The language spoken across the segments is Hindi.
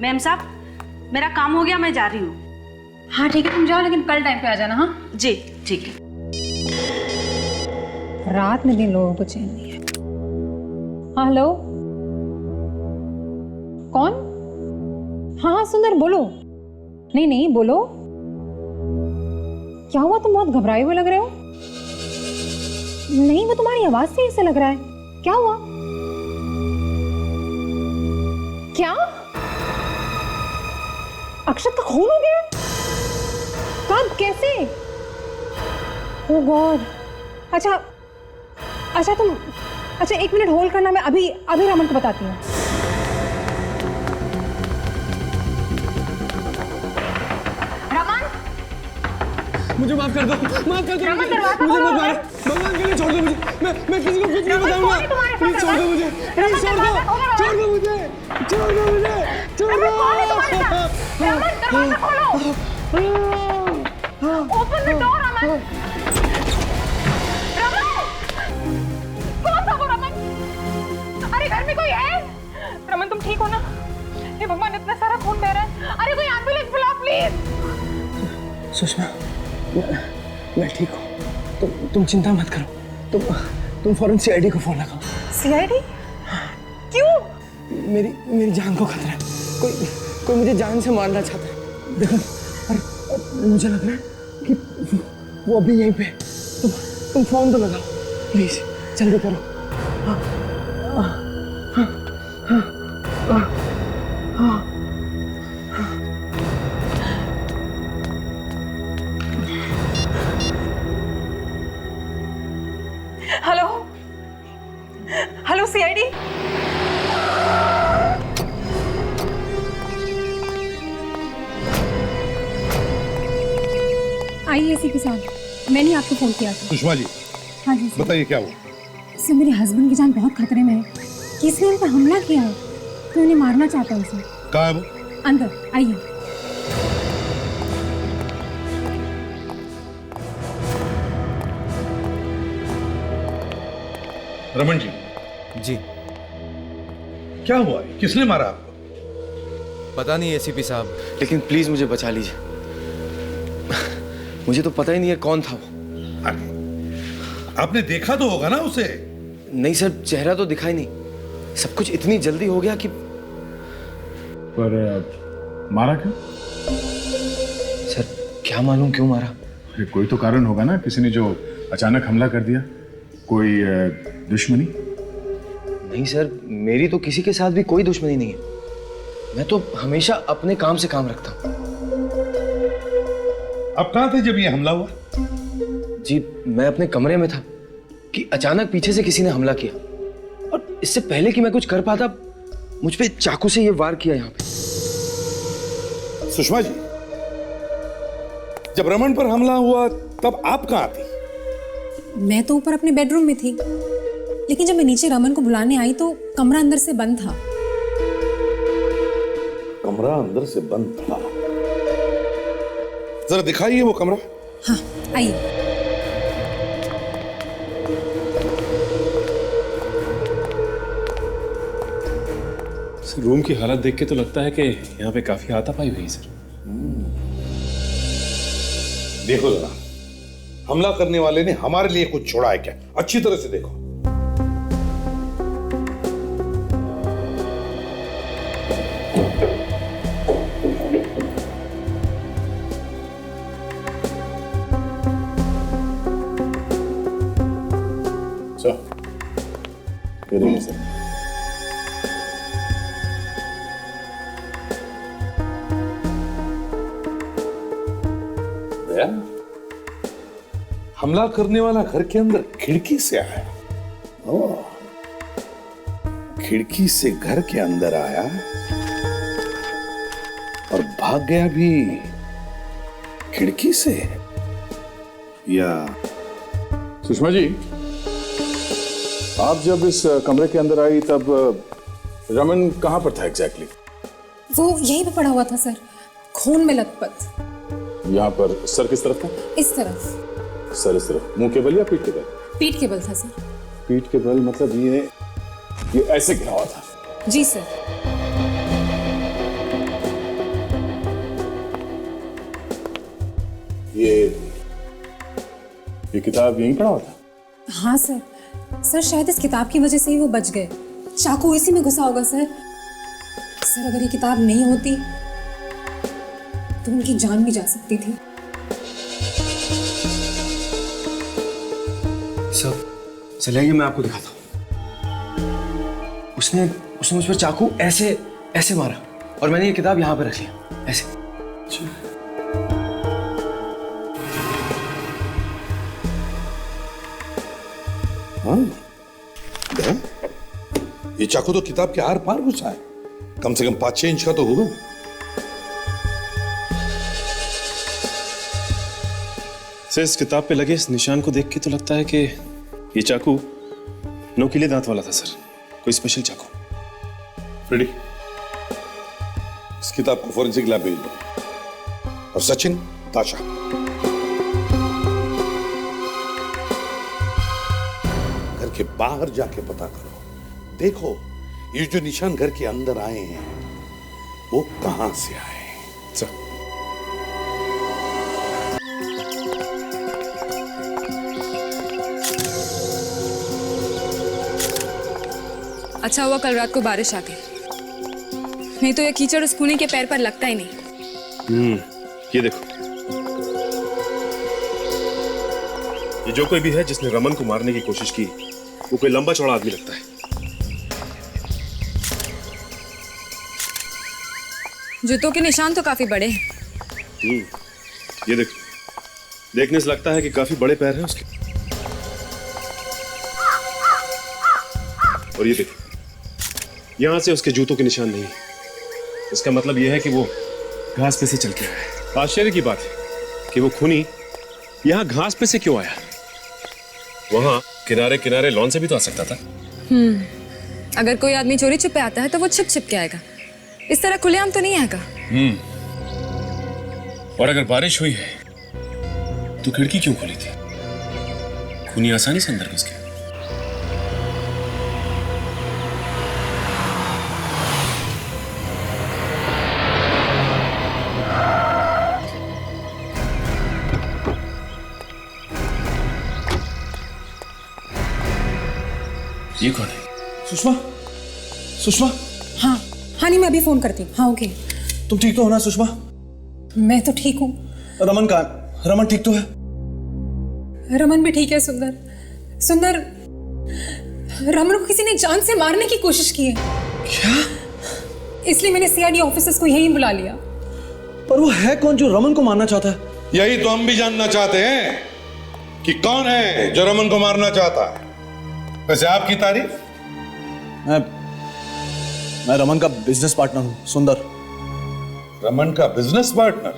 मैम साहब मेरा काम हो गया, मैं जा रही हूँ। हाँ ठीक है, तुम जाओ लेकिन कल टाइम पे आ जाना। हाँ जी ठीक है। रात में दिन लोगों को चैन नहीं है। हाँ हेलो, कौन? हाँ हाँ सुंदर बोलो। नहीं नहीं बोलो, क्या हुआ? तुम बहुत घबराए हुए लग रहे हो। नहीं वो तुम्हारी आवाज से ऐसा लग रहा है। क्या हुआ? क्या अक्षत का खून हो गया? कब, कैसे? ओह गॉड। अच्छा अच्छा तुम, अच्छा 1 मिनट होल्ड करना, मैं अभी अभी रमन को बताती हूँ। रमन मुझे माफ कर दो, माफ कर दो। रमन दरवाजा मुझे खोलो। मत मारो, भगवान के लिए छोड़ दो मुझे। मैं किसी को कुछ नहीं बताऊंगा। प्लीज छोड़ दो मुझे, प्लीज छोड़ दो, छोड़ दो मुझे, छोड़ दो मुझे, छोड़ दो। रमन दरवाजा खोलो। Open the door Raman. Raman कौन था वो? रमन अरे घर में कोई है? रमन तुम ठीक हो ना? हे भगवान इतना सारा खून बह रहा है। अरे कोई एम्बुलेंस बुलाओ प्लीज। सुषमा मैं ठीक हूँ, तुम चिंता मत करो। तुम फौरन सीआईडी को फोन लगाओ। सीआईडी? क्यों? मेरी जान को खतरा है। कोई मुझे जान से मारना चाहता है। देखो और मुझे लग रहा है कि वो अभी यहीं पे। तुम फोन तो लगाओ प्लीज, जल्दी करो। Hello hello CID. आइए एसीपी साहब, मैंने आपको फोन किया था। सुषमा जी हाँ जी सर। बताइए क्या हुआ? सर मेरे हस्बैंड की जान बहुत खतरे में है। किसने उन पर हमला किया है तो उन्हें मारना चाहता है उसे। कहाँ है वो? अंदर आइए। रमन जी जी क्या हुआ है? किसने मारा आपको? पता नहीं एसीपी साहब। लेकिन प्लीज मुझे बचा लीजिए। मुझे तो पता ही नहीं है कौन था वो। अरे आपने देखा तो होगा ना उसे? नहीं सर, चेहरा तो दिखाई नहीं। सब कुछ इतनी जल्दी हो गया कि। पर मारा क्यों? सर क्या मालूम क्यों मारा। अरे कोई तो कारण होगा ना, किसी ने जो अचानक हमला कर दिया। कोई दुश्मनी? नहीं सर, मेरी तो किसी के साथ भी कोई दुश्मनी नहीं है। मैं तो हमेशा अपने काम से काम रखता हूँ। आप कहाँ थे जब ये हमला हुआ? जी मैं अपने कमरे में था कि अचानक पीछे से किसी ने हमला किया, और इससे पहले कि मैं कुछ कर पाता मुझ पे चाकू से ये वार किया यहाँ पे। सुषमा जी जब रमन पर हमला हुआ तब आप कहाँ थी? मैं तो ऊपर अपने बेडरूम में थी, लेकिन जब मैं नीचे रमन को बुलाने आई तो कमरा अंदर से बंद था। कमरा अंदर से बंद था? जरा दिखाइए वो कमरा। हाँ आइए। रूम की हालत देख के तो लगता है कि यहाँ पे काफी हाथापाई हुई सर। देखो जरा, हमला करने वाले ने हमारे लिए कुछ छोड़ा है क्या? अच्छी तरह से देखो। ये देखिए सर। हमला करने वाला घर के अंदर खिड़की से आया। ओह, खिड़की से घर के अंदर आया और भाग गया भी खिड़की से। या सुषमा जी, आप जब इस कमरे के अंदर आई तब रमन कहाँ पर था एग्जैक्टली? वो यहीं पे पड़ा हुआ था सर, खून में लथपथ। यहाँ पर सर किस तरफ था? इस तरफ। सर इस तरफ, मुंह के बल या पीठ के बल? पीठ के बल था सर। पीठ के बल मतलब ये ऐसे गिरा हुआ था? जी सर। ये किताब यहीं पड़ा होता? हाँ सर, सर शायद इस किताब की वजह से ही वो बच गए। चाकू इसी में घुसा होगा सर। सर अगर ये किताब नहीं होती तो उनकी जान भी जा सकती थी। सब चलिए मैं आपको दिखाता हूँ। उसने उसने मुझ पर चाकू ऐसे ऐसे मारा और मैंने ये किताब यहाँ पे रख लिया ऐसे। हाँ, ये चाकू तो किताब के आर पार घुसा है, कम से कम 5-6 इंच का तो होगा। सर इस किताब पे लगे इस निशान को देख के तो लगता है कि ये चाकू नोकीले दांत वाला था सर, कोई स्पेशल चाकू। रेडी, इस किताब को फॉरेंसिक लैब भेज दो। और सचिन, ताशा, घर के बाहर जाके पता करो, देखो ये जो निशान घर के अंदर आए हैं वो कहां से आए। सर अच्छा हुआ कल रात को बारिश आ गई, नहीं तो ये कीचड़ उस खूनी के पैर पर लगता ही नहीं। ये देखो, ये जो कोई भी है जिसने रमन को मारने की कोशिश की वो कोई लंबा चौड़ा आदमी लगता है। जूतों के निशान तो काफी बड़े हैं। ये देखो, देखने से लगता है कि काफी बड़े पैर हैं उसके। और ये देखो, यहां से उसके जूतों के निशान नहीं है। इसका मतलब यह है कि वो घास पे से चल के आया है। आश्चर्य की बात है कि वो खूनी यहां घास पे से क्यों आया? वहां किनारे किनारे लॉन से भी तो आ सकता था। अगर कोई आदमी चोरी छुपे आता है तो वो छिप छिप के आएगा, इस तरह खुलेआम तो नहीं आएगा। और अगर बारिश हुई है तो खिड़की क्यों खुली थी? खूनी आसानी से अंदर घुस गया। ये कौन है? सुषमा, सुषमा। हाँ हाँ, नहीं मैं अभी फोन करती हूँ। हाँ ओके। तुम ठीक तो हो ना सुषमा? मैं तो ठीक हूँ। रमन कहाँ? रमन ठीक तो है? रमन भी ठीक है। सुंदर, सुंदर, रमन को किसी ने जान से मारने की कोशिश की है। क्या? इसलिए मैंने सीआईडी ऑफिसर्स को यहीं बुला लिया। पर वो है कौन जो रमन को मारना चाहता है? यही तो हम भी जानना चाहते हैं कि कौन है जो रमन को मारना चाहता है। वैसे आपकी तारीफ? मैं रमन का बिजनेस पार्टनर हूं, सुंदर। रमन का बिजनेस पार्टनर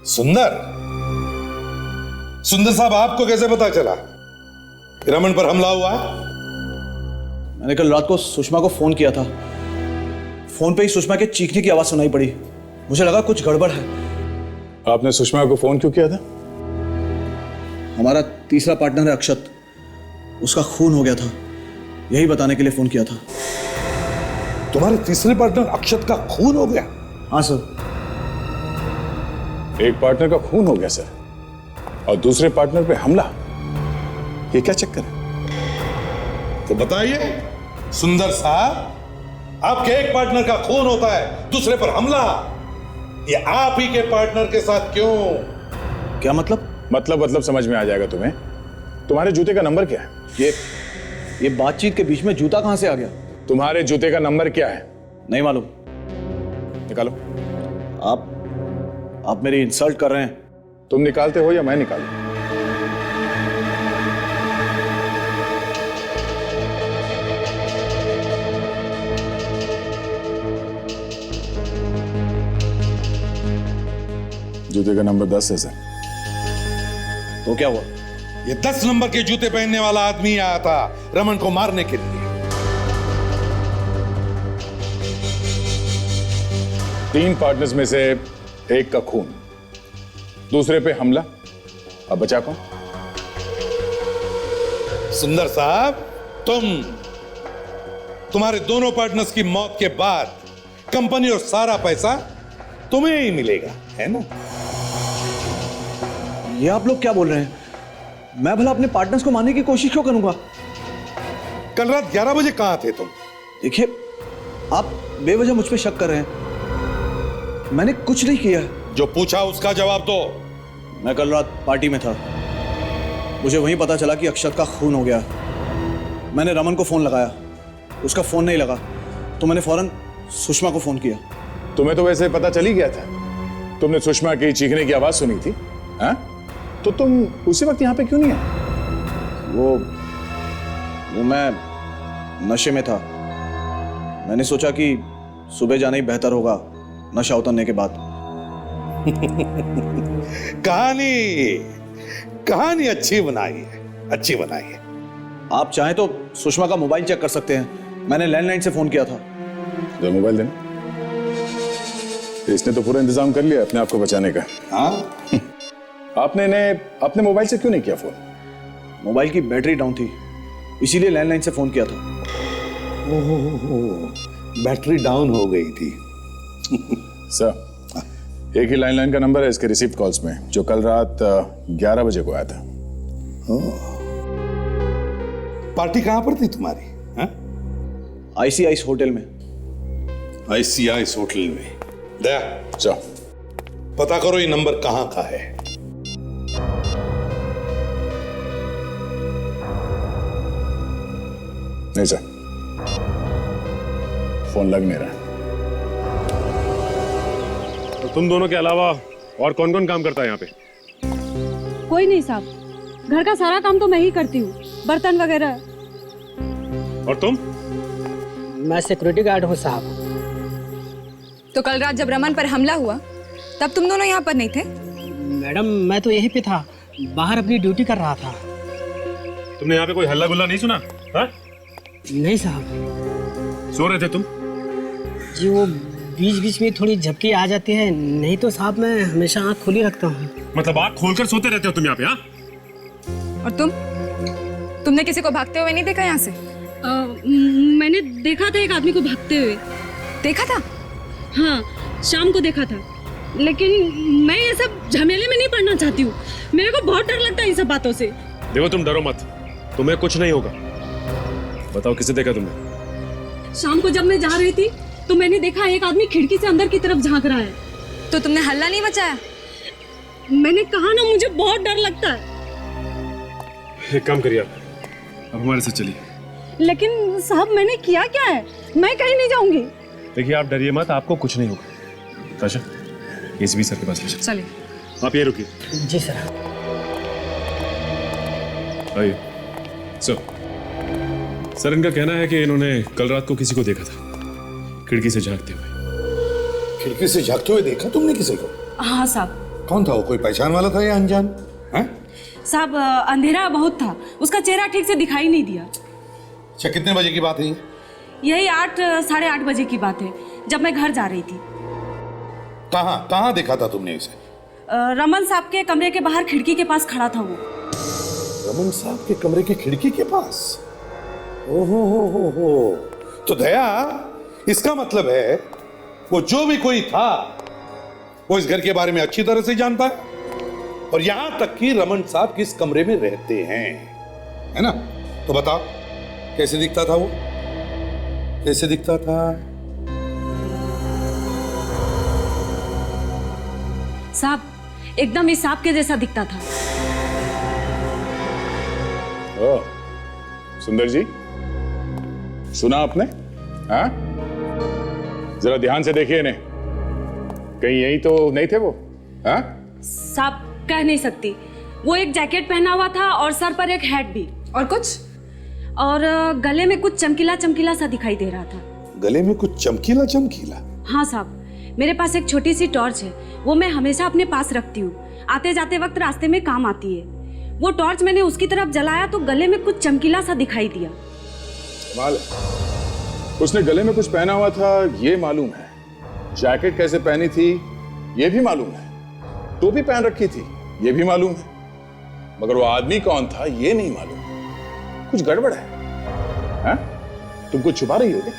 सुंदर? सुंदर साहब, आपको कैसे पता चला कि रमन पर हमला हुआ? मैंने कल रात को सुषमा को फोन किया था। फोन पे ही सुषमा के चीखने की आवाज सुनाई पड़ी। मुझे लगा कुछ गड़बड़ है। आपने सुषमा को फोन क्यों किया था? हमारा तीसरा पार्टनर है अक्षत, उसका खून हो गया था, यही बताने के लिए फोन किया था। तुम्हारे तीसरे पार्टनर अक्षत का खून हो गया? हाँ सर। एक पार्टनर का खून हो गया सर, और दूसरे पार्टनर पे हमला। ये क्या चक्कर है? तो बताइए सुंदर साहब, आपके एक पार्टनर का खून होता है, दूसरे पर हमला, ये आप ही के पार्टनर के साथ क्यों? क्या मतलब? मतलब समझ में आ जाएगा तुम्हें। तुम्हारे जूते का नंबर क्या है? ये बातचीत के बीच में जूता कहां से आ गया? तुम्हारे जूते का नंबर क्या है? नहीं मालूम। निकालो। आप मेरी इंसल्ट कर रहे हैं। तुम निकालते हो या मैं निकालूं? जूते का नंबर 10 है सर। तो क्या हुआ? ये 10 नंबर के जूते पहनने वाला आदमी आया था रमन को मारने के लिए। 3 पार्टनर्स में से एक का खून, दूसरे पे हमला, अब बचा कौन? सुंदर साहब, तुम्हारे दोनों पार्टनर्स की मौत के बाद कंपनी और सारा पैसा तुम्हें ही मिलेगा, है ना? ये आप लोग क्या बोल रहे हैं? मैं भला अपने पार्टनर्स को मारने की कोशिश क्यों करूंगा? कल रात 11 बजे कहां थे तुम? देखिए, आप बेवजह मुझ पे शक कर रहे हैं। मैंने कुछ नहीं किया। जो पूछा उसका जवाब दो। मैं कल रात पार्टी में था। मुझे वहीं पता चला कि अक्षत का खून हो गया। मैंने रमन को फोन लगाया, उसका फोन नहीं लगा, तो मैंने फौरन सुषमा को फोन किया। तुम्हें तो वैसे पता चल ही गया था। तुमने सुषमा की चीखने की आवाज सुनी थी, हाँ? तो तुम उसी वक्त यहाँ पे क्यों नहीं आए? वो मैं नशे में था। मैंने सोचा कि सुबह जाना ही बेहतर होगा नशा उतरने के बाद। कहानी अच्छी बनाई है, अच्छी बनाई है। आप चाहें तो सुषमा का मोबाइल चेक कर सकते हैं। मैंने लैंडलाइन से फोन किया था। जो मोबाइल देना। इसने तो पूरा इंतजाम कर लिया अपने आप को बचाने का। हाँ? आपने इन्हें अपने मोबाइल से क्यों नहीं किया फोन? मोबाइल की बैटरी डाउन थी, इसीलिए लैंडलाइन से फोन किया था। बैटरी डाउन हो गई थी। सर, एक ही लैंडलाइन का नंबर है इसके रिसीव्ड कॉल्स में, जो कल रात 11 बजे को आया था। पार्टी कहां पर थी तुम्हारी? ICI's होटल में। ICI's होटल में? दया, जाओ पता करो ये नंबर कहां का है। नहीं सर, फोन लग नहीं रहा। तो तुम दोनों के अलावा और कौन कौन काम करता है यहाँ पे? कोई नहीं साहब, घर का सारा काम तो मैं ही करती हूँ, बर्तन वगैरह। और तुम? मैं सिक्योरिटी गार्ड हूँ साहब। तो कल रात जब रमन पर हमला हुआ तब तुम दोनों यहाँ पर नहीं थे? मैडम, मैं तो यहीं पे था, बाहर अपनी ड्यूटी कर रहा था। तुमने यहाँ पे कोई हल्ला गुल्ला नहीं सुना? हाँ? नहीं साहब। सो रहे थे तुम? जी वो बीच बीच में थोड़ी झपकी आ जाती है, नहीं तो साहब मैं हमेशा आँख खुली रखता हूँ। मतलब आँख खोलकर सोते रहते हो तुम यहाँ पे? हाँ? और तुमने किसी को भागते हुए नहीं देखा यहाँ से? मैंने देखा था एक आदमी को भागते हुए। देखा था? हाँ, शाम को देखा था, लेकिन मैं ये सब झमेले में नहीं पड़ना चाहती हूँ। मेरे को बहुत डर लगता है इन सब बातों से। देखो, तुम डरो मत, तुम्हें कुछ नहीं होगा। बताओ, किसे देखा तुमने? शाम को जब मैं जा रही थी तो मैंने देखा एक आदमी खिड़की से अंदर की तरफ झांक रहा है। तो तुमने हल्ला नहीं मचाया? मैंने कहा ना, मुझे बहुत डर लगता है। एक काम करिए, आप अब हमारे साथ चलिए। लेकिन साहब, मैंने किया क्या है? मैं कहीं नहीं जाऊंगी। देखिए, आप डरिए मत, आपको कुछ नहीं होगा। ताशा, एसपी सर के पास ले चलो। चलिए। आप ये रुकिए। जी सर। आइए। सर, इनका कहना है कि इन्होंने कल रात को किसी को देखा था खिड़की से झांकते हुए। खिड़की से झांकते हुए देखा तुमने किसी को? हाँ साहब। कौन था वो? कोई पहचान वाला था या अनजान? साहब, अंधेरा बहुत था, उसका चेहरा ठीक से दिखाई नहीं दिया। अच्छा, कितने बजे की बात है ये? यही 8 साढ़े 8 बजे की बात है, जब मैं घर जा रही थी। कहाँ देखा था तुमने इसे? रमन साहब के कमरे के बाहर खिड़की के पास खड़ा था वो। रमन साहब के कमरे की खिड़की के पास? ओहो हो। तो दया, इसका मतलब है वो जो भी कोई था वो इस घर के बारे में अच्छी तरह से जानता है, और यहां तक कि रमन साहब किस कमरे में रहते हैं, है ना? तो बताओ, कैसे दिखता था वो? कैसे दिखता था? साहब, एकदम इस सांप के जैसा दिखता था। ओह, सुंदर जी, सुना आपने? हाँ? जरा ध्यान से देखिए इन्हें, कहीं यही तो नहीं थे वो? हाँ? साहब, कह नहीं सकती। वो एक जैकेट पहना हुआ था और सर पर एक हैट भी। और कुछ? और गले में कुछ चमकीला चमकीला सा दिखाई दे रहा था। गले में कुछ चमकीला चमकीला? हाँ साहब, मेरे पास एक छोटी सी टॉर्च है, वो मैं हमेशा अपने पास रखती हूँ, आते जाते वक्त रास्ते में काम आती है। वो टॉर्च मैंने उसकी तरफ जलाया तो गले में कुछ चमकीला सा दिखाई दिया। कमाल है। उसने गले में कुछ पहना हुआ था ये मालूम है, जैकेट कैसे पहनी थी ये भी मालूम है, टोपी पहन रखी थी ये भी मालूम है, मगर वो आदमी कौन था ये नहीं मालूम। कुछ गड़बड़ है। हाँ? तुम कुछ छुपा रही हो क्या?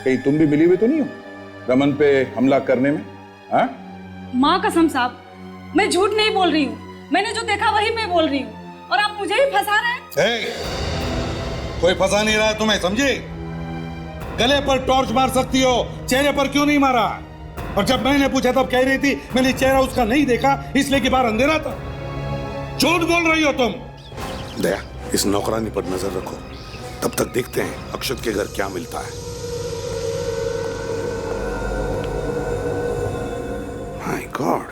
कहीं तुम भी मिली हुई तो नहीं हो रमन पे हमला करने में? हाँ? माँ कसम साहब, मैं झूठ नहीं बोल रही हूँ। मैंने जो देखा वही मैं बोल रही हूँ। और आप मुझे ही फंसा रहे हैं। कोई फंसा नहीं रहा है तुम्हें, समझे? गले पर टॉर्च मार सकती हो, चेहरे पर क्यों नहीं मारा? और जब मैंने पूछा तब कह रही थी मैंने चेहरा उसका नहीं देखा इसलिए कि बाहर अंधेरा था। झूठ बोल रही हो तुम। दया, इस नौकरानी पर नजर रखो, तब तक देखते हैं अक्षत के घर क्या मिलता है। माय गॉड,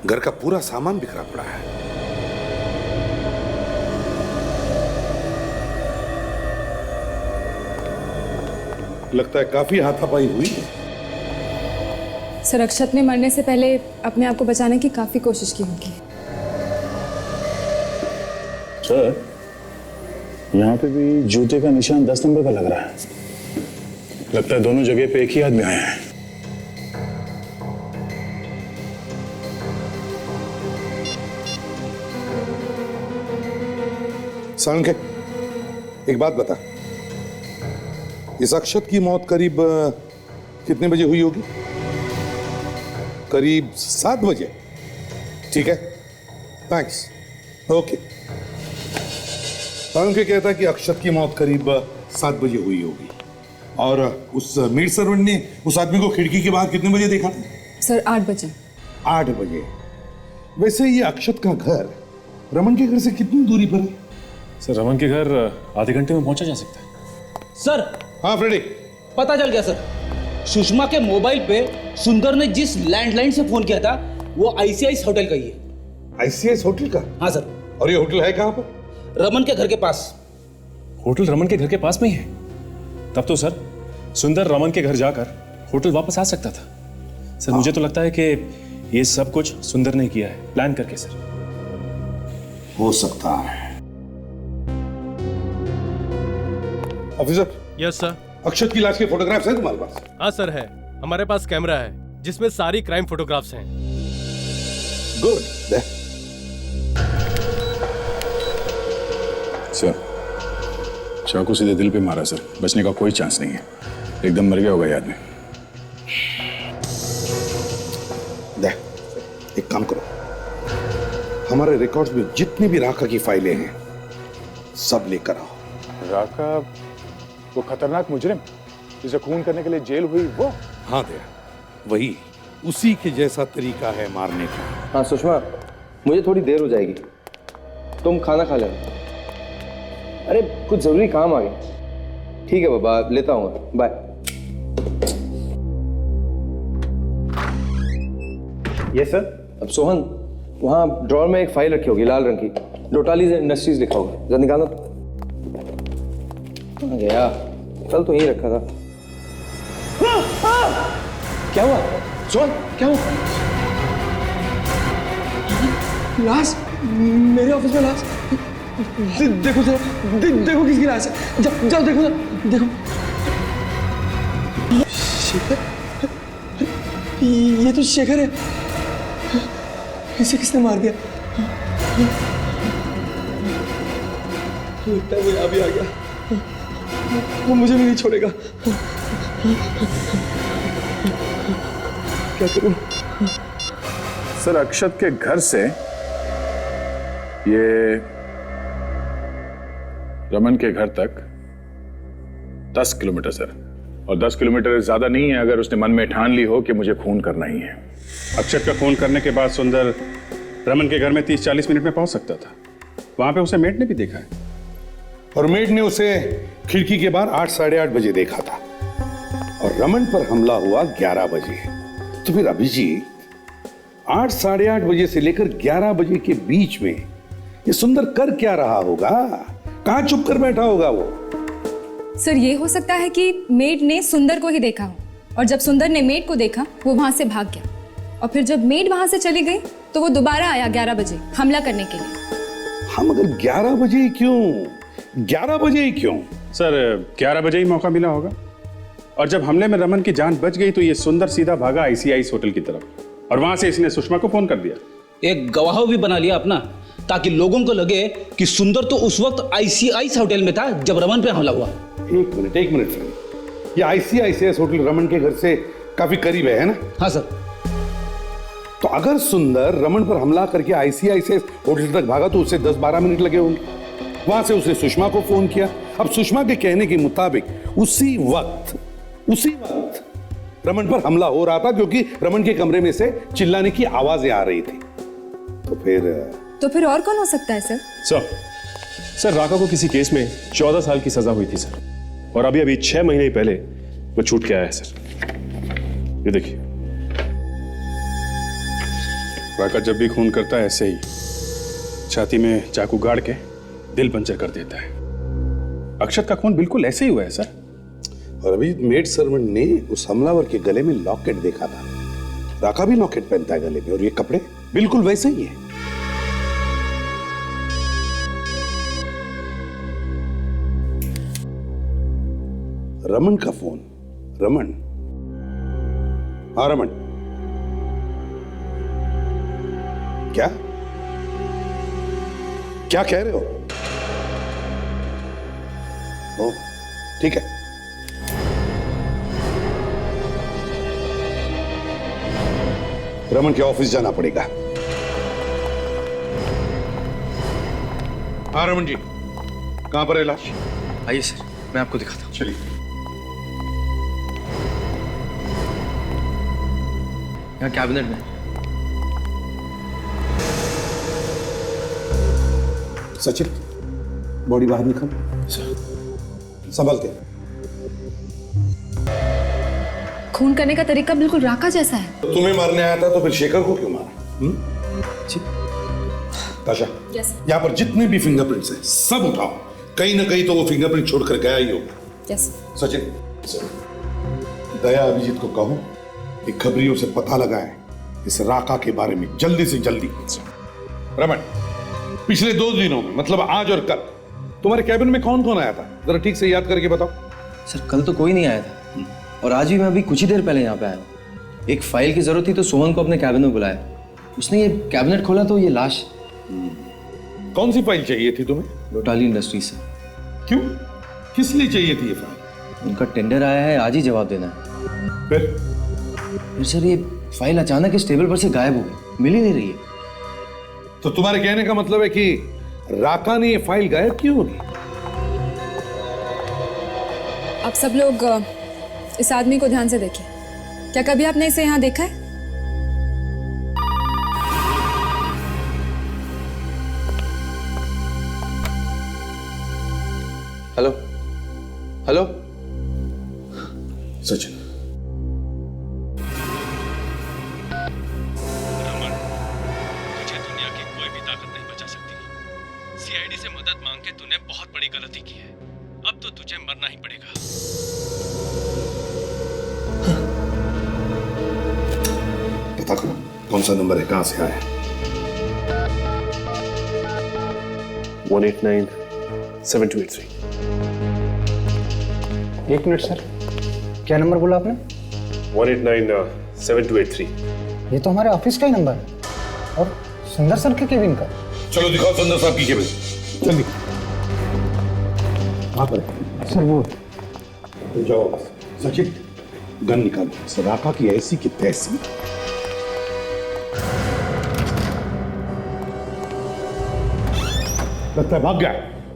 घर का पूरा सामान बिखरा पड़ा है। लगता है काफी हाथापाई हुई है। सर, अक्षत ने मरने से पहले अपने आप को बचाने की काफी कोशिश की होगी। सर, यहाँ पे भी जूते का निशान 10 नंबर का लग रहा है। लगता है दोनों जगह पे एक ही आदमी आया है। सांके, एक बात बता, इस अक्षत की मौत करीब कितने बजे हुई होगी? करीब 7 बजे। ठीक है, थैंक्स, ओके। सांके कहता है कि अक्षत की मौत करीब 7 बजे हुई होगी। और उस मेड सर्वेंट ने उस आदमी को खिड़की के बाहर कितने बजे देखा था? सर, 8 बजे। 8 बजे। वैसे ये अक्षत का घर रमन के घर से कितनी दूरी पर है? सर, रमन के घर आधे घंटे में पहुंचा जा सकता है। सर, हाँ फ्रेडी, पता चल गया सर। सुषमा के मोबाइल पे सुंदर ने जिस लैंडलाइन से फोन किया था वो आईसीआई होटल का ही है। आईसीआई होटल का? हाँ सर। और ये होटल है कहाँ पर? रमन के घर के पास। होटल रमन के घर के पास में ही है? तब तो सर सुंदर रमन के घर जाकर होटल वापस आ सकता था। सर, मुझे तो लगता है कि ये सब कुछ सुंदर ने किया है, प्लान करके। सर, हो सकता है। ऑफिसर। Yes sir. अक्षत की लाश के फोटोग्राफ्स हैं तुम्हारे पास? हाँ सर, है। हमारे पास कैमरा है जिसमें सारी क्राइम फोटोग्राफ्स हैं। गुड। सर, चाकू सीधे दिल पे मारा सर, बचने का कोई चांस नहीं है। एकदम मर गया होगा ये आदमी। एक काम करो, हमारे रिकॉर्ड्स में जितनी भी राका की फाइलें हैं सब लेकर आओ। राका, वो खतरनाक मुजरिम जिसे खून करने के लिए जेल हुई, वो? हाँ दया, वही, उसी के जैसा तरीका है मारने का। हाँ सुषमा, मुझे थोड़ी देर हो जाएगी, तुम खाना खा लेना। अरे कुछ जरूरी काम आ गया। ठीक है बाबा, लेता हूँ, बाय। ये सर। अब सोहन, वहाँ ड्रॉर में एक फाइल रखी होगी लाल रंग की, डोटालीज इंडस्ट्रीज लिखा होगा, जरा निकालो। कहाँ गया? कल तो यहीं रखा था। क्या हुआ सोहन, क्या हुआ? लाश मेरे ऑफिस में, लाश। देखो जरा, देखो किसकी लाश है। जाओ देखो जरा, देखो। शेखर, ये तो शेखर है। इसे किसने मार दिया? लगता है वो यहाँ भी आ गया, वो मुझे भी नहीं छोड़ेगा। क्या करूं? सर, अक्षत के घर से ये रमन के घर तक 10 किलोमीटर सर, और 10 किलोमीटर ज्यादा नहीं है अगर उसने मन में ठान ली हो कि मुझे खून करना ही है। अक्षत का खून करने के बाद सुंदर रमन के घर में 30-40 मिनट में पहुंच सकता था। वहां पे उसे मेड ने भी देखा है, और मेड ने उसे खिड़की के बाहर 8-8:30 बजे देखा था, और रमन पर हमला हुआ 11 बजे। तो फिर अभिजीत 8-8:30 बजे से लेकर 11 बजे के बीच में ये सुंदर कर क्या रहा होगा? कहां छुप कर बैठा होगा वो? सर, ये हो सकता है कि मेड ने सुंदर को ही देखा हो, और जब सुंदर ने मेड को देखा वो वहां से भाग गया, और फिर जब मेड वहां से चली गई तो वो दोबारा आया 11 बजे हमला करने के लिए। हम अगर 11 बजे ही क्यों? 11 बजे ही क्यों? सर 11 बजे ही मौका मिला होगा, और जब हमले में रमन की जान बच गई तो ये सुंदर सीधा भागा आईसीआई होटल की तरफ, और वहां से इसने सुषमा को फोन कर दिया। एक गवाह भी बना लिया अपना, ताकि लोगों को लगे कि सुंदर तो उस वक्त आईसीआई होटल में था जब रमन पे हमला हुआ। एक मिनट फ्रेंड, ये आईसीआई होटल रमन के घर से काफी करीब है ना? हाँ सर। तो अगर सुंदर रमन पर हमला करके आईसीआईसीआई होटल तक भागा तो उसे 10-12 मिनट लगे होंगे। वहां से उसने सुषमा को फोन किया। अब सुषमा के कहने के मुताबिक उसी वक्त रमन पर हमला हो रहा था, क्योंकि रमन के कमरे में से चिल्लाने की आवाजें आ रही थी। तो फिर और कौन हो सकता है सर? सर राका को किसी केस में 14 साल की सजा हुई थी सर, और अभी 6 महीने पहले वो छूट के आया है सर। ये देखिए, राका जब भी खून करता है ऐसे ही छाती में चाकू गाड़ के दिल पंचर कर देता है। अक्षत का खून बिल्कुल ऐसे ही हुआ है सर। और अभी मेड सर्वेंट ने उस हमलावर के गले में लॉकेट देखा था। राका भी लॉकेट पहनता है गले में, और ये कपड़े बिल्कुल वैसे ही है। रमन का फोन। रमन, हाँ रमन, क्या क्या कह रहे हो? ओ, ठीक है। रमन के ऑफिस जाना पड़ेगा। हाँ रमन जी, कहां पर है लाश? आइए सर, मैं आपको दिखाता हूं। चलिए। यहाँ कैबिनेट में। सचिन, बॉडी बाहर निकाल। संभल के। खून करने का तरीका बिल्कुल राका जैसा है। तो तुम्हें मारने आया था तो फिर शेखर को क्यों मारा? ताशा, यहाँ पर जितने भी फिंगरप्रिंट्स हैं सब उठाओ। कहीं ना कहीं तो वो फिंगरप्रिंट छोड़कर गया ही होगा। यस सचिन, दया अभिजीत को कहो कि खबरियों से पता लगाए इस राका के बारे में जल्दी से जल्दी। रमन, पिछले 2 दिनों में, मतलब आज और कल, तुम्हारे कैबिन में कौन कौन आया था? जरा ठीक से याद करके बताओ। सर कल तो कोई नहीं आया था, और आज भी मैं अभी कुछ ही देर पहले यहाँ पे आया। एक फाइल की जरूरत थी तो सोहन को अपने कैबिन में बुलाया। उसने ये कैबिनेट खोला तो ये लाश। कौन सी फाइल चाहिए थी तुम्हें? लोटाली इंडस्ट्रीज से। क्यों, किस लिए चाहिए थी ये फाइल? उनका टेंडर आया है, आज ही जवाब देना है। फिर सर ये फाइल अचानक इस टेबल पर से गायब हो गई, मिल ही नहीं रही है। तो तुम्हारे कहने का मतलब है कि राका ने ये फाइल गायब क्यों होगी? आप सब लोग इस आदमी को ध्यान से देखिए। क्या कभी आपने इसे यहाँ देखा है? हेलो हेलो सचिन, तुझे दुनिया की कोई भी ताकत नहीं बचा सकती। सीआईडी से मदद मांग के तूने बहुत बड़ी गलती की है। अब तो तुझे मरना ही पड़ेगा। पता करो कौन सा नंबर है, कहां से आया है। 189-7283। 1 मिनट सर, क्या नंबर बोला आपने? 189-7283। ये तो हमारे ऑफिस का ही नंबर है, और सुंदर सर के केबिन का। चलो दिखाओ सुंदर साहब की केबिन। जल्दी। कहां पर है? सर वो तो जाओ। सचिन, गन निकालो। राका की ऐसी की तैसी। लगता है भाग गया।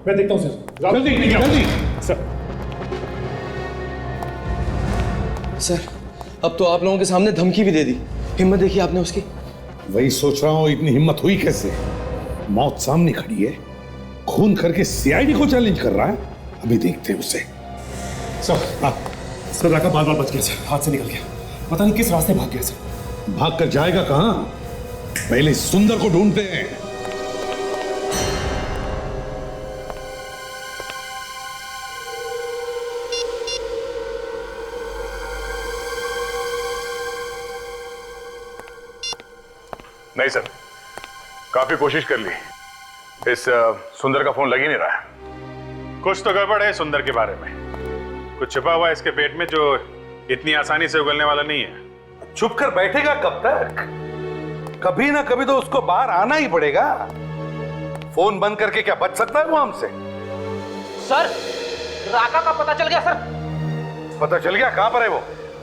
मैं देखता हूं सर। जल्दी जल्दी। सर अब तो आप लोगों के सामने धमकी भी दे दी। हिम्मत देखिए आपने उसकी। वही सोच रहा हूं, इतनी हिम्मत हुई कैसे? मौत सामने खड़ी है, खून करके सीआईडी को चैलेंज कर रहा है। अभी देखते हैं उसे। सर राका बार बच गया सर, हाथ से निकल गया। पता नहीं किस रास्ते भाग गया सर। भाग कर जाएगा कहां? पहले सुंदर को ढूंढते हैं। नहीं सर, काफी कोशिश कर ली, इस सुंदर का फोन लग ही नहीं रहा है। कुछ तो गड़बड़ है सुंदर के बारे में। कुछ छिपा हुआ है इसके पेट में जो इतनी आसानी से उगलने वाला नहीं है। छुप कर बैठेगा कब तक? कभी ना कभी तो उसको बाहर आना ही पड़ेगा। फोन बंद करके क्या बच सकता है वो हमसे? सर राका का पता चल गया सर। पता चल गया? कहां पर है वो?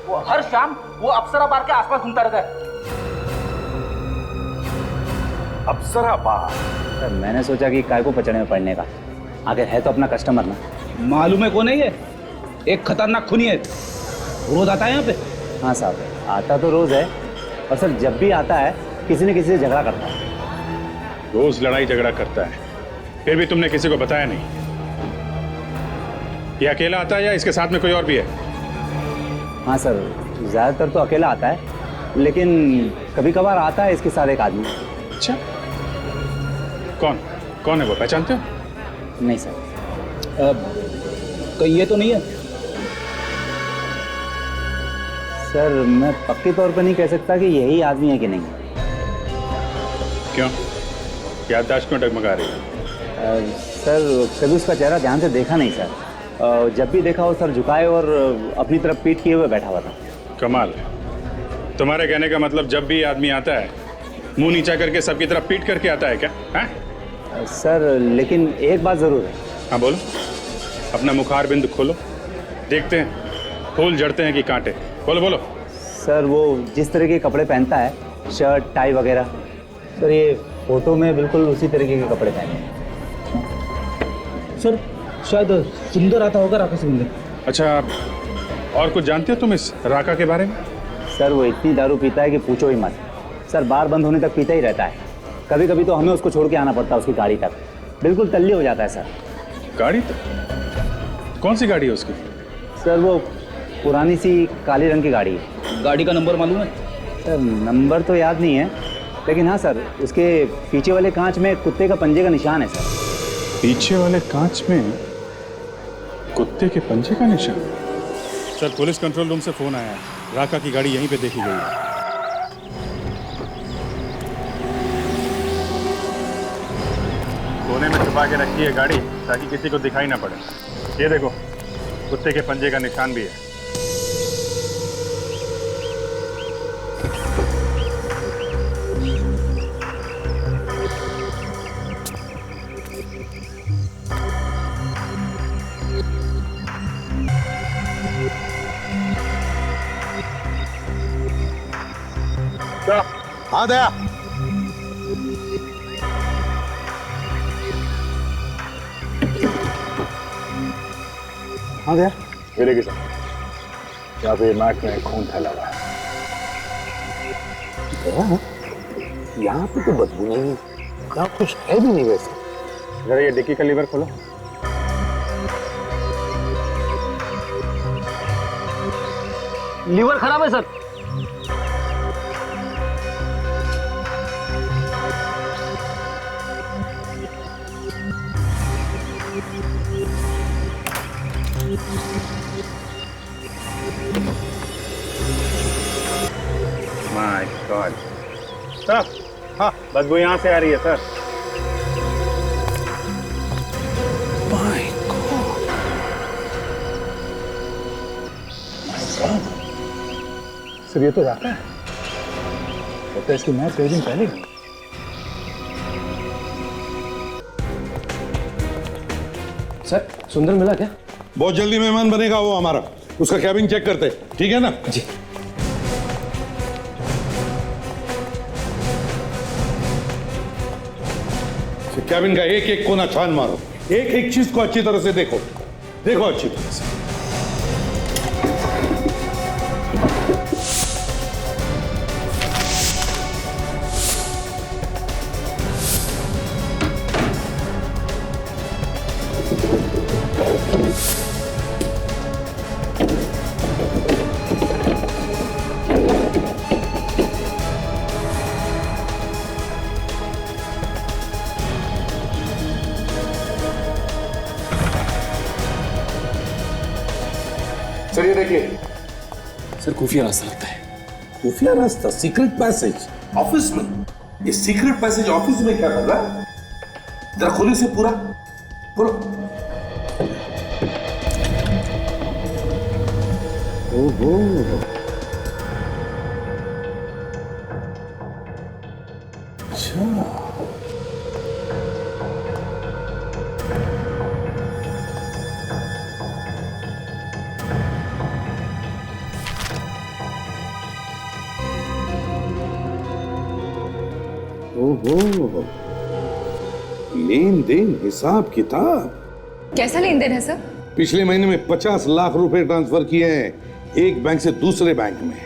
वो हर शाम वो अप्सरा बार के आसपास घूमता रहता है। अब जरा बात। सर मैंने सोचा कि काय को पचड़े में पड़ने का, आखिर है तो अपना कस्टमर ना। मालूम है कौन है ये? एक खतरनाक खूनी है, रोज आता है यहाँ पे। हाँ साहब, आता तो रोज है, और सर जब भी आता है किसी न किसी से झगड़ा करता है। रोज लड़ाई झगड़ा करता है, फिर भी तुमने किसी को बताया नहीं? ये अकेला आता है या इसके साथ में कोई और भी है? हाँ सर, ज़्यादातर तो अकेला आता है, लेकिन कभी कभार आता है इसके साथ एक आदमी। अच्छा, कौन कौन है वो, पहचानते हो? नहीं सर। कहीं ये तो नहीं है? सर मैं पक्की तौर पर नहीं कह सकता कि यही आदमी है कि नहीं। क्यों, याददाश्त क्यों डगमगा रही है? सर कभी उसका चेहरा ध्यान से देखा नहीं सर। जब भी देखा वो सर झुकाए और अपनी तरफ पीठ किए हुए बैठा हुआ था। कमाल है, तुम्हारे कहने का मतलब जब भी आदमी आता है मुंह नीचा करके सबकी तरफ पीट करके आता है क्या? है सर लेकिन एक बात जरूर है। हाँ बोलो, अपना मुखार बिंदु खोलो, देखते हैं फूल जड़ते हैं कि कांटे। बोलो बोलो। सर वो जिस तरह के कपड़े पहनता है, शर्ट टाई वगैरह, सर ये फोटो में बिल्कुल उसी तरीके के कपड़े पहने हैं। सर शायद सुंदर आता होगा, राका से मिलने। अच्छा, और कुछ जानते हो तुम इस राका के बारे में? सर वो इतनी दारू पीता है कि पूछो ही मत। सर बार बंद होने तक पीता ही रहता है। कभी कभी तो हमें उसको छोड़ के आना पड़ता है उसकी गाड़ी तक। बिल्कुल तल्ली हो जाता है सर। गाड़ी तक? कौन सी गाड़ी है उसकी? सर वो पुरानी सी काले रंग की गाड़ी है। गाड़ी का नंबर मालूम है? सर नंबर तो याद नहीं है, लेकिन हाँ सर उसके पीछे वाले कांच में कुत्ते का पंजे का निशान है सर। पीछे वाले कांच में कुत्ते के पंजे का निशान? सर पुलिस कंट्रोल रूम से फोन आया है, राका की गाड़ी यहीं पे देखी गई है। कोने में छुपा के रखी है गाड़ी ताकि किसी को दिखाई ना पड़े। ये देखो, कुत्ते के पंजे का निशान भी है। हाँ दया, हाँ दया, ये देखिए सर, यहाँ पे मैट में खून फैला हुआ है। यहाँ पे तो बदबू नहीं, यहाँ कुछ है भी नहीं वैसे। जरा ये डिक्की का लीवर खोलो। लीवर खराब है सर। माय गॉड सर, हाँ बदबू यहाँ से आ रही है सर। सर ये तो राका है, तो इसकी मैच कई दिन पहले। सर सुंदर मिला क्या? बहुत जल्दी मेहमान बनेगा वो हमारा, उसका कैबिन चेक करते, ठीक है ना? जी। कैबिन का एक एक कोना छान मारो, एक एक चीज को अच्छी तरह से देखो, देखो अच्छी तरह से। सर ये देखिए, सर खुफिया रास्ता लगता है। खुफिया रास्ता, सीक्रेट पैसेज ऑफिस में। ये सीक्रेट पैसेज ऑफिस में क्या कर रहा है? जरा खोलिए से पूरा, बोलो। ओहो, अच्छा ओहो, लेन देन हिसाब किताब। कैसा लेन देन है सर? पिछले महीने में 50 लाख रुपए ट्रांसफर किए हैं एक बैंक से दूसरे बैंक में।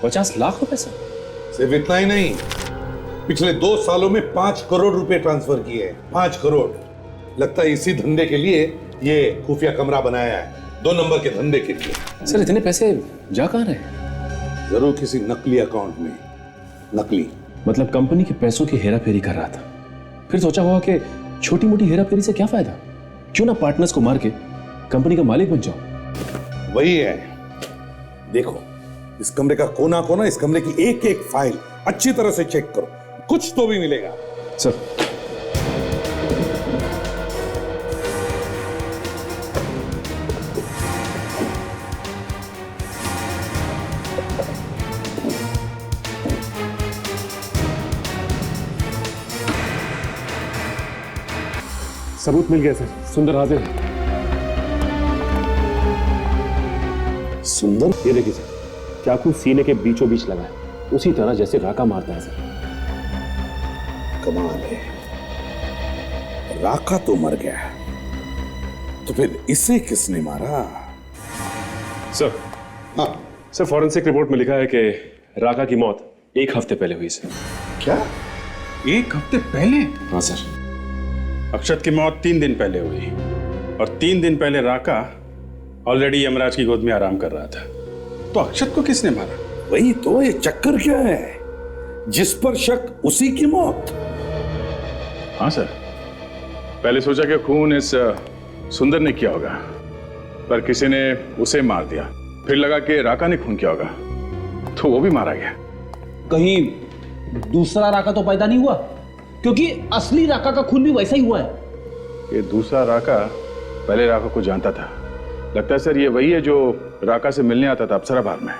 50 लाख रुपए सर? सिर्फ इतना ही नहीं, पिछले 2 सालों में 5 करोड़ रुपए ट्रांसफर किए हैं। 5 करोड़। लगता है इसी धंधे के लिए ये खुफिया कमरा बनाया है, 2 नंबर के धंधे के लिए। सर इतने पैसे जा कहां रहे? जरूर किसी नकली अकाउंट में। नकली मतलब कंपनी के पैसों की हेरा फेरी कर रहा था। फिर सोचा होगा कि छोटी मोटी हेरा फेरी से क्या फायदा, क्यों ना पार्टनर्स को मार के कंपनी का मालिक बन जाओ। वही है। देखो इस कमरे का कोना कोना, इस कमरे की एक एक फाइल अच्छी तरह से चेक करो, कुछ तो भी मिलेगा। सर सबूत मिल गया सर, सुंदर हाजिर है। सुंदर? ये देखिए सर, चाकू सीने के बीचों बीच लगा है, उसी तरह जैसे राका मारता है सर। कमाल है, राका तो मर गया, तो फिर इसे किसने मारा? सर, हाँ सर फॉरेंसिक रिपोर्ट में लिखा है कि राका की मौत 1 हफ्ते पहले हुई सर। क्या? 1 हफ्ते पहले? हाँ सर। अक्षत की मौत 3 दिन पहले हुई और 3 दिन पहले राका ऑलरेडी यमराज की गोद में आराम कर रहा था। तो अक्षत को किसने मारा? वही तो, ये चक्कर क्या है? जिस पर शक उसी की मौत। हाँ सर, पहले सोचा कि खून इस सुंदर ने किया होगा, पर किसी ने उसे मार दिया। फिर लगा कि राका ने खून किया होगा, तो वो भी मारा गया। कहीं दूसरा राका तो पैदा नहीं हुआ? क्योंकि असली राका का खून भी वैसा ही हुआ है। ये दूसरा राका पहले राका को जानता था। लगता है सर ये वही है जो राका से मिलने आता था अप्सरा बार में।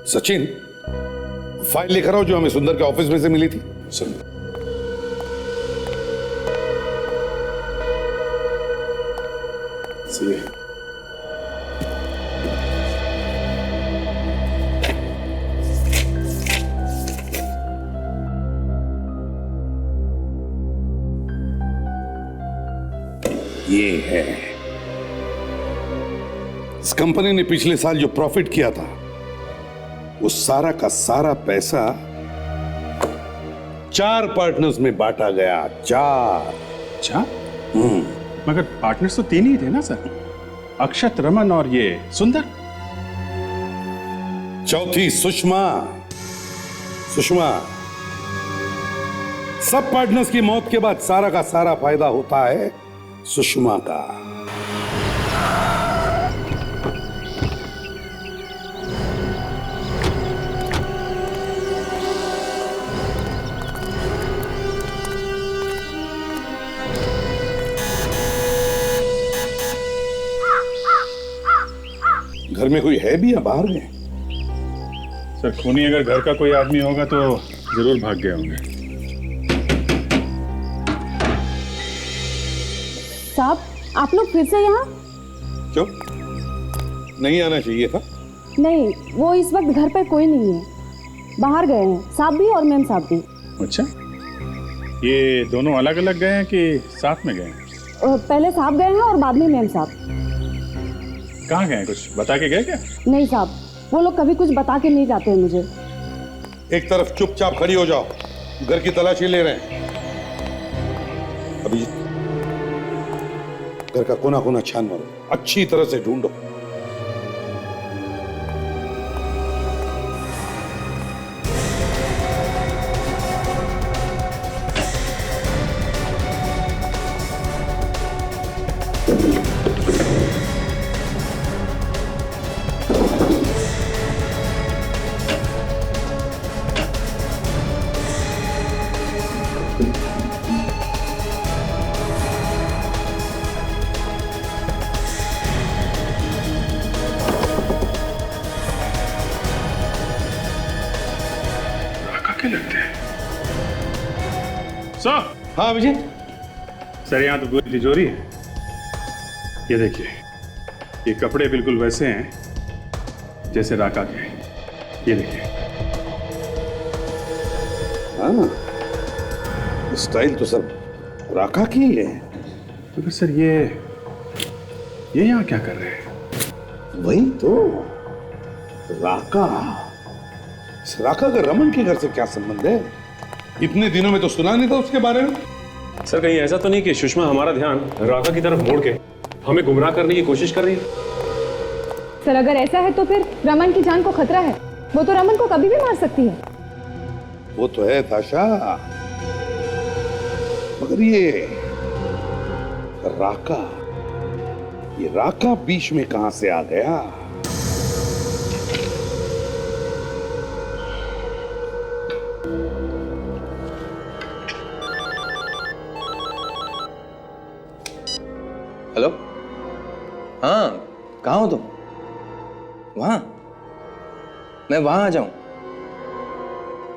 सचिन, फाइल लेकर आओ जो हमें सुंदर के ऑफिस में से मिली थी। सर ये है, इस कंपनी ने पिछले साल जो प्रॉफिट किया था वो सारा का सारा पैसा 4 पार्टनर्स में बांटा गया। 4। अच्छा, मगर पार्टनर्स तो 3 ही थे ना सर, अक्षत, रमन और ये सुंदर। चौथी सुषमा। सुषमा, सब पार्टनर्स की मौत के बाद सारा का सारा फायदा होता है सुषमा का। घर में कोई है भी या बाहर गए? सर खूनी अगर घर का कोई आदमी होगा तो जरूर भाग गए होंगे। साहब, आप लोग फिर से यहाँ? क्यों? नहीं आना चाहिए था? नहीं, वो इस वक्त घर पर कोई नहीं है, बाहर गए हैं, साहब भी और मैम साहब भी। अच्छा, ये दोनों अलग अलग गए हैं कि साथ में गए हैं? पहले साहब गए हैं और बाद में मैम साहब। कहाँ गए? कुछ बता के गए क्या? नहीं साहब, वो लोग कभी कुछ बता के नहीं जाते हैं मुझे। एक तरफ चुपचाप खड़ी हो जाओ, घर की तलाशी ले रहे हैं। अभिजीत, घर का कोना कोना छान मारो, अच्छी तरह से ढूंढो। सर। हाँ अभिजीत। सर यहाँ तो पूरी तिजोरी है। ये देखिए, ये कपड़े बिल्कुल वैसे हैं जैसे राका के। ये देखिए। हाँ, स्टाइल तो सब राका की ही है। तो फिर सर ये यहाँ क्या कर रहे हैं? वही तो, राका। इस राका का रमन के घर से क्या संबंध है? इतने दिनों में तो सुना नहीं था उसके बारे में। सर कहीं ऐसा तो नहीं कि सुषमा हमारा ध्यान राका की तरफ मोड़ के हमें गुमराह करने की कोशिश कर रही है? सर अगर ऐसा है तो फिर रमन की जान को खतरा है। वो तो रमन को कभी भी मार सकती है। वो तो है ताशा, मगर ये राका बीच में कहां से आ गया? हेलो, हाँ कहाँ हो तुम? वहां? मैं वहां आ जाऊं?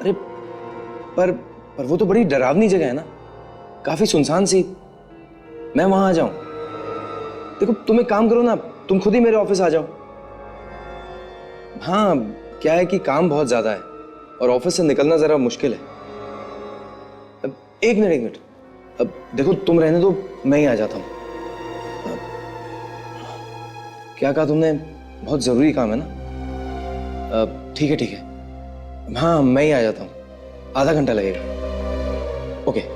अरे पर वो तो बड़ी डरावनी जगह है ना, काफी सुनसान सी। मैं वहां आ जाऊं? देखो तुम एक काम करो ना, तुम खुद ही मेरे ऑफिस आ जाओ। हाँ क्या है कि काम बहुत ज्यादा है और ऑफिस से निकलना जरा मुश्किल है। अब एक मिनट, अब देखो तुम रहने दो, मैं ही आ जाता हूं। क्या कहा तुमने? बहुत जरूरी काम है ना? ठीक है, हाँ मैं ही आ जाता हूँ, आधा घंटा लगेगा। ओके।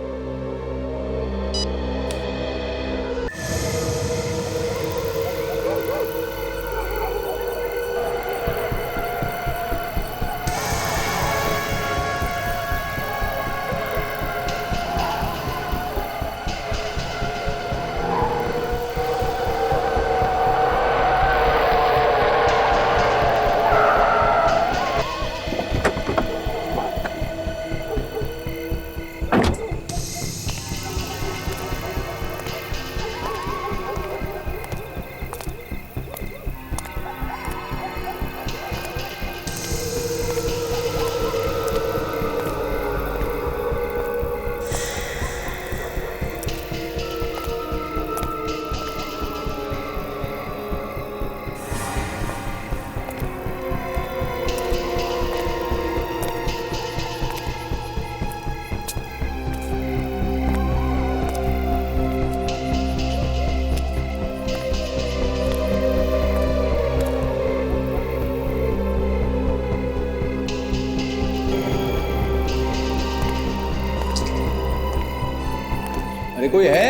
अरे कोई है?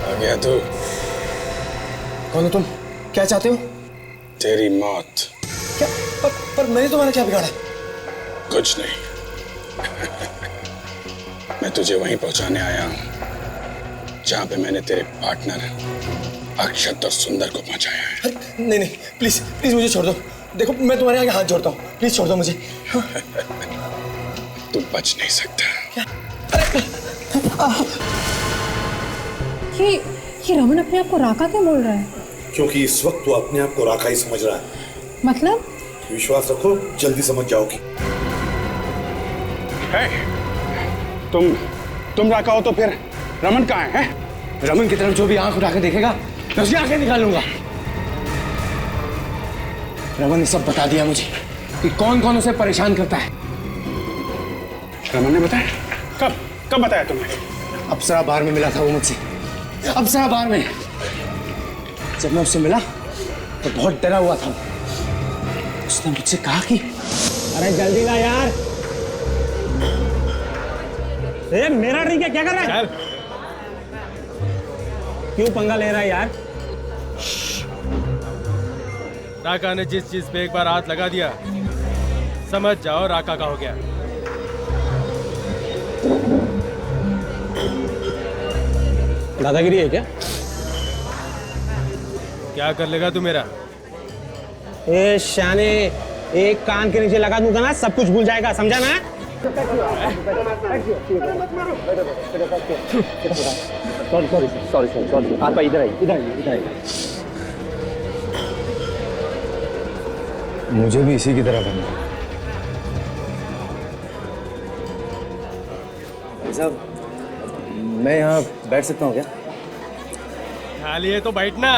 आ गया तू? कौन हो तुम? क्या चाहते हो? तेरी मौत। क्या? पर मैंने तुम्हारा क्या बिगाड़ा? कुछ नहीं। मैं तुझे वहीं पहुंचाने आया हूं जहां पे मैंने तेरे पार्टनर अक्षत और सुंदर को पहुंचाया है। नहीं प्लीज मुझे छोड़ दो। देखो मैं तुम्हारे आगे हाथ जोड़ता हूँ, प्लीज छोड़ दो मुझे। तू बच नहीं सकता। ये रमन अपने आप को राका क्यों बोल रहा है? क्योंकि इस वक्त वो अपने आप को राका ही समझ रहा है। मतलब? विश्वास रखो, जल्दी समझ जाओगी। तुम राका हो तो फिर रमन कहाँ है? रमन की तरफ जो भी आंख उठा के देखेगा मैं उसकी आंखें निकालूंगा। रमन ने सब बता दिया मुझे कि कौन कौन उसे परेशान करता है। रमन ने बताया? कब बताया तुमने? अप्सरा बार में मिला था वो मुझसे, अप्सरा बार में। जब मैं उससे मिला तो बहुत डरा हुआ था। उसने मुझसे कहा कि अरे जल्दी ला यार। मेरा ड्रिंक है, क्या कर रहा है? क्यों पंगा ले रहा है यार? राका ने जिस चीज पे एक बार हाथ लगा दिया, समझ जाओ राका का हो गया। दादागिरी है क्या? क्या कर लेगा तू मेरा? ए शाने, एक कान के नीचे लगा दूंगा ना, सब कुछ भूल जाएगा, समझा ना? सॉरी आप इधर आइए। मुझे भी इसी की तरह बनना। भाई साहब, मैं यहाँ बैठ सकता हूँ क्या? खाली है तो बैठना।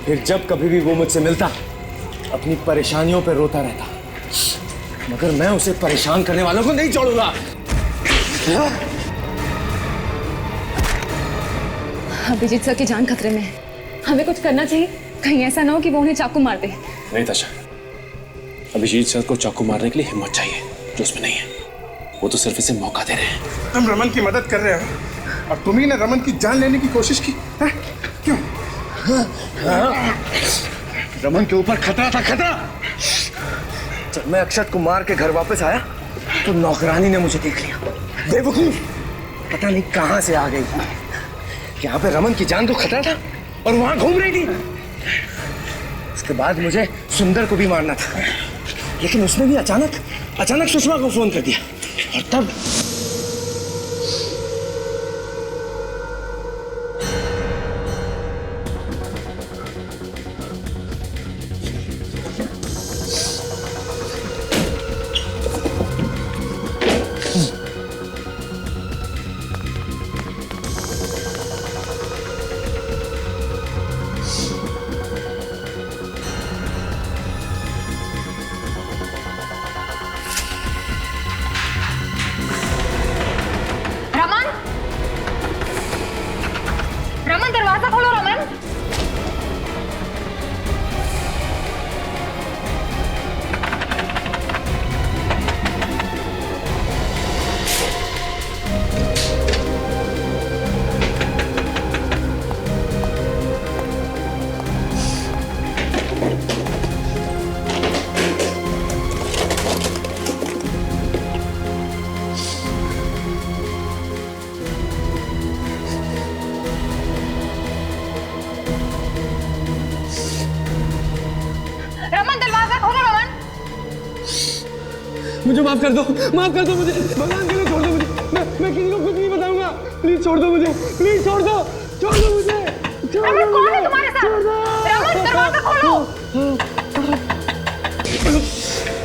फिर जब कभी भी वो मुझसे मिलता अपनी परेशानियों पे रोता रहता, मगर मैं उसे परेशान करने वालों को नहीं छोड़ूंगा। अभिजीत सर की जान खतरे में है, हमें कुछ करना चाहिए। कहीं ऐसा ना हो कि वो उन्हें चाकू मार दे। नहीं ताशा, अभिजीत सर को चाकू मारने के लिए हिम्मत चाहिए जो उसमें नहीं है। वो तो सिर्फ इसे मौका दे रहे हैं। तुम रमन की मदद कर रहे हो और तुम ही ने रमन की जान लेने की कोशिश की है? क्यों? रमन के ऊपर खतरा था, खतरा। जब मैं अक्षत को मार के घर वापस आया तो नौकरानी ने मुझे देख लिया। बेवकूफ, पता नहीं कहां से आ गई। यहाँ पे रमन की जान को खतरा था और वहां घूम रही थी। उसके बाद मुझे सुंदर को भी मारना था, लेकिन उसने भी अचानक सुषमा को फोन कर दिया और तब रमन, दरवाजा खोलो रमन। मुझे माफ कर दो मुझे, भगवान के लिए छोड़ दो मुझे। मैं किसी को कुछ नहीं बताऊंगा। प्लीज छोड़ दो मुझे, प्लीज छोड़ दो मुझे। रमन, कौन है तुम्हारे साथ? रमन, दरवाजा खोलो।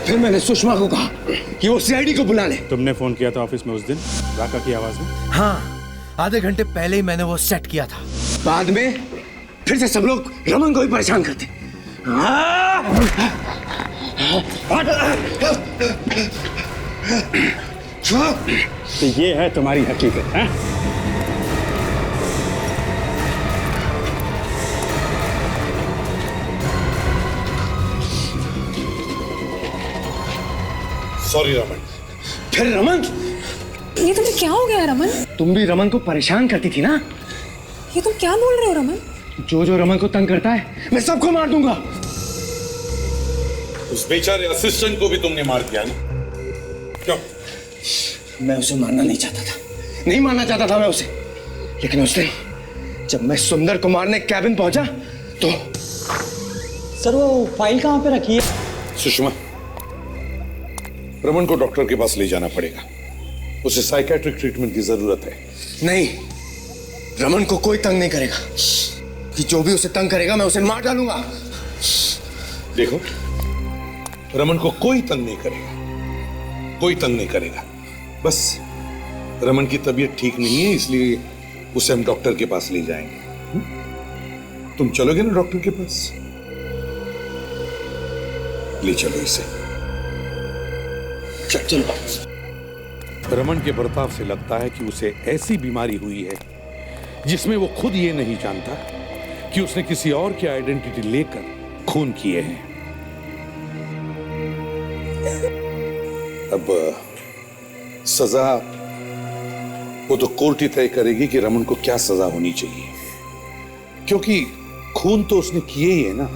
फिर मैंने सुषमा को कहा कि वो सीआईडी को बुला ले। तुमने फोन किया था ऑफिस में उस दिन राका की आवाज में? हाँ, आधे घंटे पहले ही मैंने वो सेट किया था। बाद में फिर से सब लोग रमन को ही परेशान करते। तो ये है तुम्हारी हकीकत है? सॉरी रमन। फिर रमन, ये तुम्हें क्या हो गया रमन? तुम भी रमन को परेशान करती थी ना? ये तुम क्या बोल रहे हो रमन? जो रमन को तंग करता है मैं सबको मार दूंगा। उस बेचारे असिस्टेंट को भी तुमने मार दिया ना? क्यों? मैं उसे मारना नहीं चाहता था, नहीं मारना चाहता था मैं उसे, लेकिन उस दिन जब मैं सुंदर को मारने कैबिन पहुंचा तो सर वो फाइल कहाँ पे रखी है? सुषमा, रमन को डॉक्टर के पास ले जाना पड़ेगा। उसे साइकेट्रिक ट्रीटमेंट की जरूरत है। नहीं, रमन को कोई तंग नहीं करेगा, कि जो भी उसे तंग करेगा मैं उसे मार डालूंगा। देखो, रमन को कोई तंग नहीं करेगा, कोई तंग नहीं करेगा। बस रमन की तबीयत ठीक नहीं है, इसलिए उसे हम डॉक्टर के पास ले जाएंगे। तुम चलोगे ना डॉक्टर के पास? ले चलो इसे। चलो। रमन के बर्ताव से लगता है कि उसे ऐसी बीमारी हुई है जिसमें वो खुद ये नहीं जानता कि उसने किसी और की आइडेंटिटी लेकर खून किए हैं। अब सजा वो तो कोर्ट ही तय करेगी कि रमन को क्या सजा होनी चाहिए, क्योंकि खून तो उसने किए ही है ना।